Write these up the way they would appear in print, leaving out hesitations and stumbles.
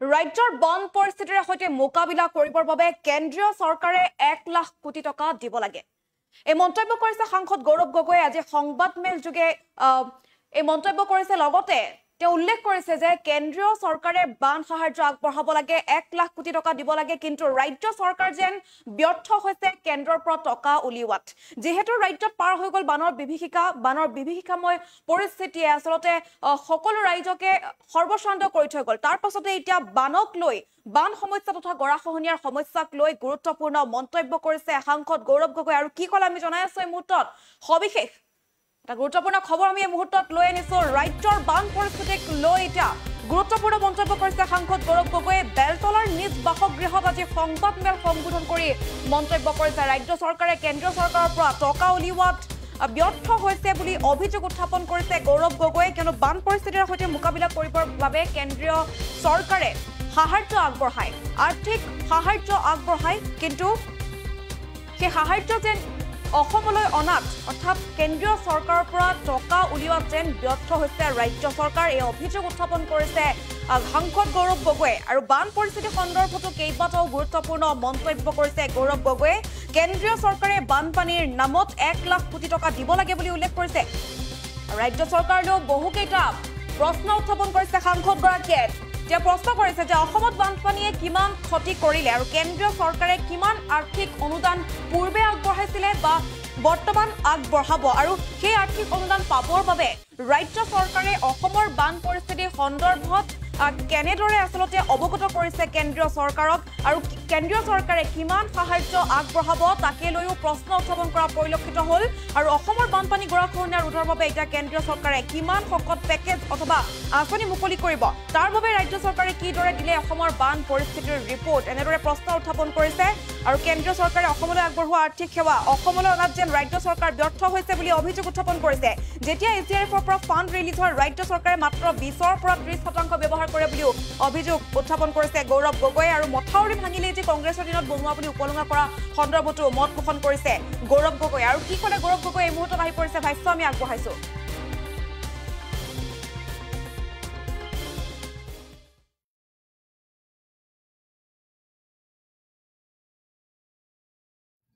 ৰাজ্যৰ বন পৰিস্থিতিৰ সৈতে মোকাবিলা কৰিবৰ বাবে কেন্দ্ৰীয় চৰকাৰে 1 লাখ কোটি টকা দিব লাগে। এই মন্তব্য কৰিছে সাংসদ গৌৰৱ গগৈয়ে আজি সংবাদমেল যোগে এই মন্তব্য কৰিছে। লগতে তেওঁ উল্লেখ কৰিছে যে কেন্দ্ৰীয় চৰকাৰে বান সাহায্য আগবঢ়াব লাগে, 1 লাখ কোটি টকা দিব লাগে, কিন্তু ৰাজ্য চৰকাৰ যেন ব্যৰ্থ হৈছে কেন্দ্ৰৰ পৰা টকা উলিওৱাত। যেহেতু ৰাজ্যত পাৰ হৈ গ'ল বানৰ বিভীষিকাময় পৰিস্থিতিয়ে আচলতে সকলো ৰাজ্যকে সৰ্বশ্ৰান্ত কৰি থৈ গ'ল। তাৰ পাছতে এতিয়া বানক লৈ বান সমস্যা তথা গৰাখহনীয়াৰ সমস্যাক লৈ গুৰুত্বপূৰ্ণ মন্তব্য কৰিছে সাংসদ গৌৰৱ গগৈ। আৰু কি ক'লে আমি জনাই আছো এই মুহূৰ্তত সবিশেষ এটা গুৰুত্বপূৰ্ণ খবৰ আমি এই মুহূৰ্তত লৈ আনিছো। ৰাজ্যৰ বান পৰিস্থিতিক লৈ এতিয়া গুৰুত্বপূৰ্ণ মন্তব্য কৰিছে সাংসদ গৌৰৱ গগৈয়ে। বেলতলাৰ নিজ বাসগৃহত আজি সংবাদমেল সম্বোধন কৰি মন্তব্য কৰিছে ৰাজ্য চৰকাৰে কেন্দ্ৰীয় চৰকাৰৰ পৰা টকা উলিওৱাত ব্যৰ্থ হৈছে বুলি অভিযোগ উত্থাপন কৰিছে গৌৰৱ গগৈয়ে। কিয়নো বান পৰিস্থিতিৰ সৈতে মোকাবিলা কৰিবৰ বাবে কেন্দ্ৰীয় চৰকাৰে সাহায্য আগবঢ়ায়, আৰ্থিক সাহায্য আগবঢ়ায়, কিন্তু সেই সাহায্য যেন অসমলৈ অনাত অৰ্থাৎ কেন্দ্ৰীয় চৰকাৰৰ পৰা টকা উলিওৱাত যেন ব্যৰ্থ হৈছে ৰাজ্য চৰকাৰ। এই অভিযোগ উত্থাপন কৰিছে সাংসদ গৌৰৱ গগৈয়ে। আৰু বান পৰিস্থিতি সন্দৰ্ভতো কেইবাটাও গুৰুত্বপূৰ্ণ মন্তব্য কৰিছে গৌৰৱ গগৈয়ে। কেন্দ্ৰীয় চৰকাৰে বানপানীৰ নামত 1 লাখ কোটি টকা দিব লাগে বুলি উল্লেখ কৰিছে। ৰাজ্য চৰকাৰলৈও বহুকেইটা প্ৰশ্ন উত্থাপন কৰিছে সাংসদগৰাকীয়ে। তেওঁ প্ৰশ্ন কৰিছে যে অসমত বানপানীয়ে কিমান ক্ষতি কৰিলে আৰু কেন্দ্ৰীয় চৰকাৰে কিমান আৰ্থিক অনুদান পূৰ্বে আগবঢ়াইছিলে বা বৰ্তমান আগবঢ়াব, আৰু সেই আৰ্থিক অনুদান পাবৰ বাবে ৰাজ্য চৰকাৰে অসমৰ বান পৰিস্থিতিৰ সন্দৰ্ভত কেনেদৰে আচলতে অৱগত কৰিছে কেন্দ্ৰীয় চৰকাৰক, আৰু কেন্দ্ৰীয় চৰকাৰে কিমান সাহায্য আগবঢ়াব তাকে লৈও প্ৰশ্ন উত্থাপন কৰা পৰিলক্ষিত হ'ল। আৰু অসমৰ বানপানী গৰাখহনীয়া ৰোধৰ বাবে এতিয়া কেন্দ্ৰীয় চৰকাৰে কিমান শকত পেকেজ অথবা আঁচনি মুকলি কৰিব, তাৰ বাবে ৰাজ্য চৰকাৰে কিদৰে দিলে অসমৰ বান পৰিস্থিতিৰ ৰিপৰ্ট, এনেদৰে প্ৰশ্ন উত্থাপন কৰিছে। আৰু কেন্দ্ৰীয় চৰকাৰে অসমলৈ আগবঢ়োৱা আৰ্থিক সেৱা অসমলৈ অনাত যেন ৰাজ্য চৰকাৰ ব্যৰ্থ হৈছে বুলি অভিযোগ উত্থাপন কৰিছে। যেতিয়া SDRFৰ পৰা ফাণ্ড ৰিলিজ হয় ৰাজ্য চৰকাৰে মাত্ৰ 20ৰ পৰা 30% ব্যৱহাৰ কৰে বুলিও অভিযোগ উত্থাপন কৰিছে গৌৰৱ গগৈয়ে। আৰু মথাউৰি ভাঙিলেই যে কংগ্ৰেছৰ দিনত বনোৱা বুলি উপলুঙা কৰা সন্দৰ্ভতো মত পোষণ কৰিছে গৌৰৱ গগৈ। আৰু কি ক'লে গৌৰৱ গগৈ এই মুহূৰ্তত আহি পৰিছে ভাষ্য আমি আগবঢ়াইছো।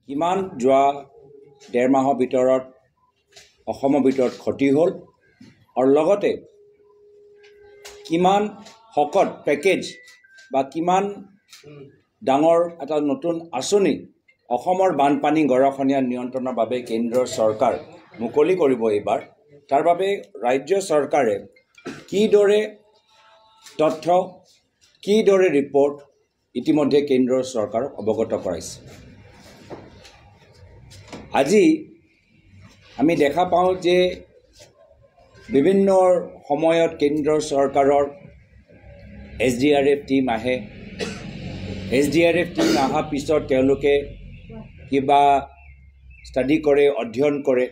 কিমান যোৱা 1.5 মাহৰ ভিতৰত অসমৰ ভিতৰত ক্ষতি হ'ল, আৰু লগতে কিমান শকত পেকেজ বা কিমান ডাঙৰ এটা নতুন আঁচনি অসমৰ বানপানী গৰাখহনীয়া নিয়ন্ত্ৰণৰ বাবে কেন্দ্ৰৰ চৰকাৰ মুকলি কৰিব এইবাৰ। তাৰ বাবে ৰাজ্য চৰকাৰে কিদৰে তথ্য কিদৰে ৰিপৰ্ট ইতিমধ্যে কেন্দ্ৰৰ চৰকাৰক অৱগত কৰাইছে। আজি আমি দেখা পাওঁ যে বিভিন্ন সময়ত কেন্দ্ৰৰ চৰকাৰৰ SDRF টিম আহে। SDRF টিম অহাৰ পিছত তেওঁলোকে কিবা ষ্টাডি কৰে, অধ্যয়ন কৰে,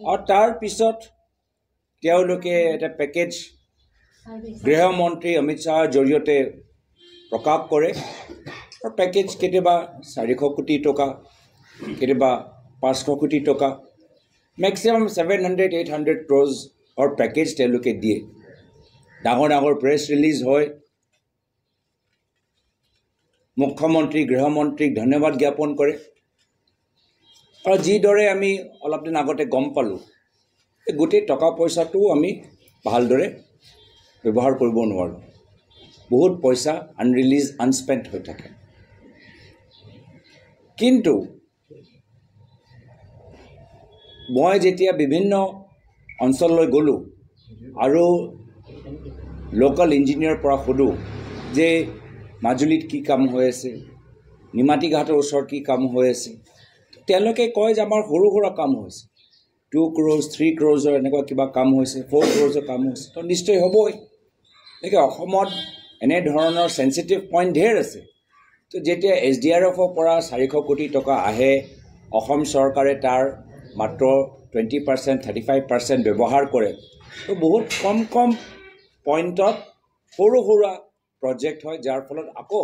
আৰু তাৰ পিছত তেওঁলোকে এটা পেকেজ গৃহমন্ত্ৰী অমিত শ্বাহৰ জৰিয়তে প্ৰকাশ কৰে। আৰু পেকেজ কেতিয়াবা 400 কোটি টকা, কেতিয়াবা 500 কোটি টকা, মেক্সিমাম 700-800 crores পেকেজ তেওঁলোকে দিয়ে। ডাঙৰ ডাঙৰ প্ৰেছ ৰিলিজ হয়, মুখ্যমন্ত্ৰী গৃহমন্ত্ৰীক ধন্যবাদ জ্ঞাপন কৰে। আৰু যিদৰে আমি অলপ দিন আগতে গম পালোঁ, গোটেই টকা পইচাটো আমি ভালদৰে ব্যৱহাৰ কৰিব নোৱাৰোঁ। বহুত পইচা আনৰিলিজ আনস্পেণ্ট হৈ থাকে। কিন্তু মই যেতিয়া বিভিন্ন অঞ্চললৈ গ'লোঁ আৰু লোকেল ইঞ্জিনিয়াৰৰ পৰা সোধোঁ যে মাজুলীত কি কাম হৈ আছে, নিমাতী ঘাটৰ ওচৰত কি কাম হৈ আছে, তেওঁলোকে কয় যে আমাৰ সৰু সুৰা কাম হৈছে, 2 crores 3 crores এনেকুৱা কিবা কাম হৈছে, 4 crores কাম হৈছে। তো নিশ্চয় হ'বই। গতিকে অসমত এনেধৰণৰ চেঞ্চিটিভ পইণ্ট ঢেৰ আছে। তো যেতিয়া SDRFৰ পৰা 400 কোটি টকা আহে, অসম চৰকাৰে তাৰ মাত্ৰ 20% 35% ব্যৱহাৰ কৰে। তো বহুত কম পইণ্টত সৰু সুৰা প্ৰজেক্ট হয়, যাৰ ফলত আকৌ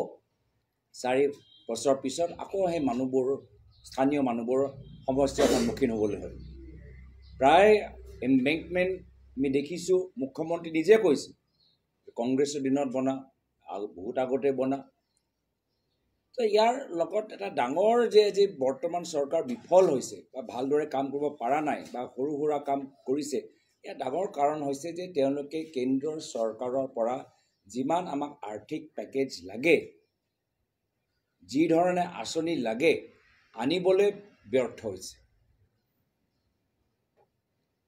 4 বছৰ পিছত আকৌ সেই মানুহবোৰৰ স্থানীয় মানুহবোৰৰ সমস্যাৰ সন্মুখীন হ'বলৈ হয়। প্ৰায় এম্বেংকমেণ্ট আমি দেখিছোঁ, মুখ্যমন্ত্ৰী নিজে কৈছে কংগ্ৰেছৰ দিনত বনা বহুত আগতে বনা তো ইয়াৰ লগত এটা ডাঙৰ যে বৰ্তমান চৰকাৰ বিফল হৈছে বা ভালদৰে কাম কৰিব পৰা নাই বা সৰু সুৰা কাম কৰিছে ইয়াৰ ডাঙৰ কাৰণ হৈছে যে তেওঁলোকে কেন্দ্ৰৰ চৰকাৰৰ পৰা যিমান আমাক আৰ্থিক পেকেজ লাগে যি ধৰণে আঁচনি লাগে আনিবলৈ ব্যৰ্থ হৈছে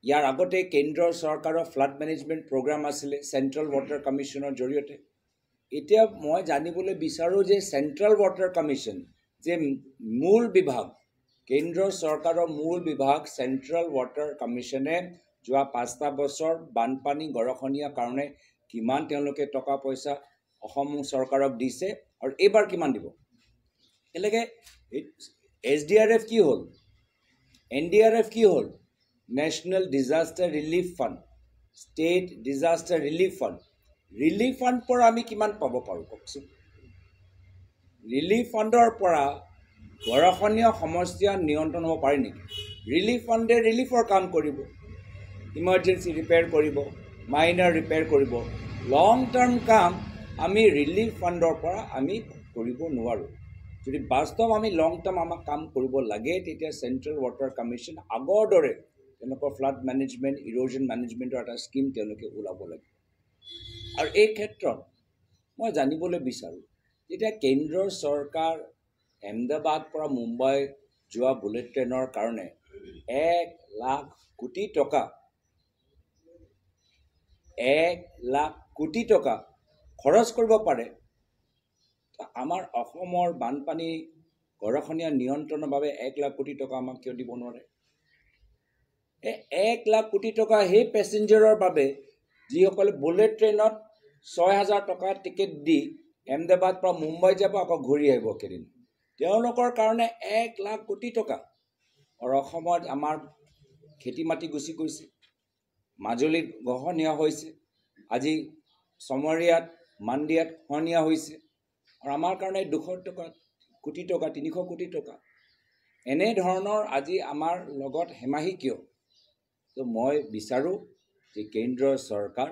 ইয়াৰ আগতে কেন্দ্ৰৰ চৰকাৰৰ ফ্লাড মেনেজমেণ্ট প্ৰগ্ৰাম আছিলে চেণ্ট্ৰেল ৱাটাৰ কমিশ্যনৰ জৰিয়তে এতিয়া মই জানিবলৈ বিচাৰোঁ যে চেণ্ট্ৰেল ৱাটাৰ কমিশ্যন যে মূল বিভাগ কেন্দ্ৰৰ চৰকাৰৰ মূল বিভাগ চেণ্ট্ৰেল ৱাটাৰ কমিশ্যনে যোৱা 5টা বছৰ বানপানী গৰাখহনীয়াৰ কাৰণে কিমান তেওঁলোকে টকা পইচা অসম চৰকাৰক দিছে আৰু এইবাৰ কিমান দিব এলেকে SDRF কি হ'ল NDRF কি হ'ল national disaster relief fund state disaster relief fund relief fund পৰা আমি কিমান পাব পাৰোঁ কওকচোন ৰিলিফ ফাণ্ডৰ পৰা গৰাখহনীয়া সমস্যা নিয়ন্ত্ৰণ হ'ব পাৰে নেকি ৰিলিফ ফাণ্ডে ৰিলিফৰ কাম কৰিব ইমাৰ্জেঞ্চি ৰিপেয়াৰ কৰিব মাইনাৰ ৰিপেয়াৰ কৰিব লং টাৰ্ম কাম আমি ৰিলিফ ফাণ্ডৰ পৰা আমি কৰিব নোৱাৰোঁ যদি বাস্তৱ আমি লং টাৰ্ম আমাক কাম কৰিব লাগে তেতিয়া চেণ্ট্ৰেল ৱাটাৰ কমিশ্যন আগৰ দৰে তেওঁলোকৰ ফ্লাড মেনেজমেণ্ট ইৰোজন মেনেজমেণ্টৰ এটা স্কিম তেওঁলোকে ওলাব লাগে আৰু এই ক্ষেত্ৰত মই জানিবলৈ বিচাৰোঁ যেতিয়া কেন্দ্ৰৰ চৰকাৰ আহমেদাবাদ পৰা মুম্বাই যোৱা বুলেট ট্ৰেইনৰ কাৰণে 1 লাখ কোটি টকা 1 লাখ কোটি টকা খৰচ কৰিব পাৰে আমাৰ অসমৰ বানপানী গৰাখহনীয়া নিয়ন্ত্ৰণৰ বাবে 1 লাখ কোটি টকা আমাক কিয় দিব নোৱাৰে 1 লাখ কোটি টকা সেই পেছেঞ্জাৰৰ বাবে যিসকলে বুলেট ট্ৰেইনত 6,000 টকা টিকেট দি আহমেদাবাদ পৰা মুম্বাই যাব আকৌ ঘূৰি আহিব কেইদিন তেওঁলোকৰ কাৰণে 1 লাখ কোটি টকা আৰু অসমত আমাৰ খেতি মাটি গুচি গৈছে মাজুলীত গহনীয়া হৈছে আজি চমৰীয়াত মাণ্ডিয়াত খহনীয়া হৈছে আৰু আমাৰ কাৰণে 200 কোটি টকা 300 কোটি টকা এনেধৰণৰ আজি আমাৰ লগত হেমাহি কিয় তো মই বিচাৰোঁ যে কেন্দ্ৰৰ চৰকাৰ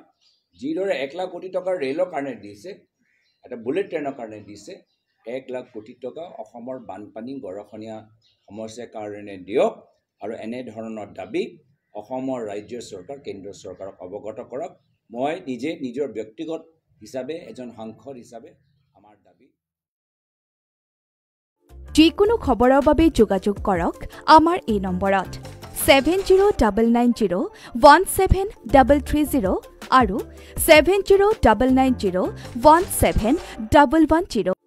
যিদৰে 1 লাখ কোটি টকাৰ ৰেলৰ কাৰণে দিছে এটা বুলেট ট্ৰেইনৰ কাৰণে দিছে 1 লাখ কোটি টকা অসমৰ বানপানী গৰাখহনীয়া সমস্যাৰ কাৰণে দিয়ক আৰু এনেধৰণৰ দাবী অসমৰ ৰাজ্য চৰকাৰ কেন্দ্ৰ চৰকাৰক অৱগত কৰক মই নিজে নিজৰ ব্যক্তিগত হিচাপে এজন সাংসদ হিচাপে আমাৰ দাবী যিকোনো খবৰৰ বাবে যোগাযোগ কৰক আমাৰ এই নম্বৰত 7099017330 আৰু 7099017110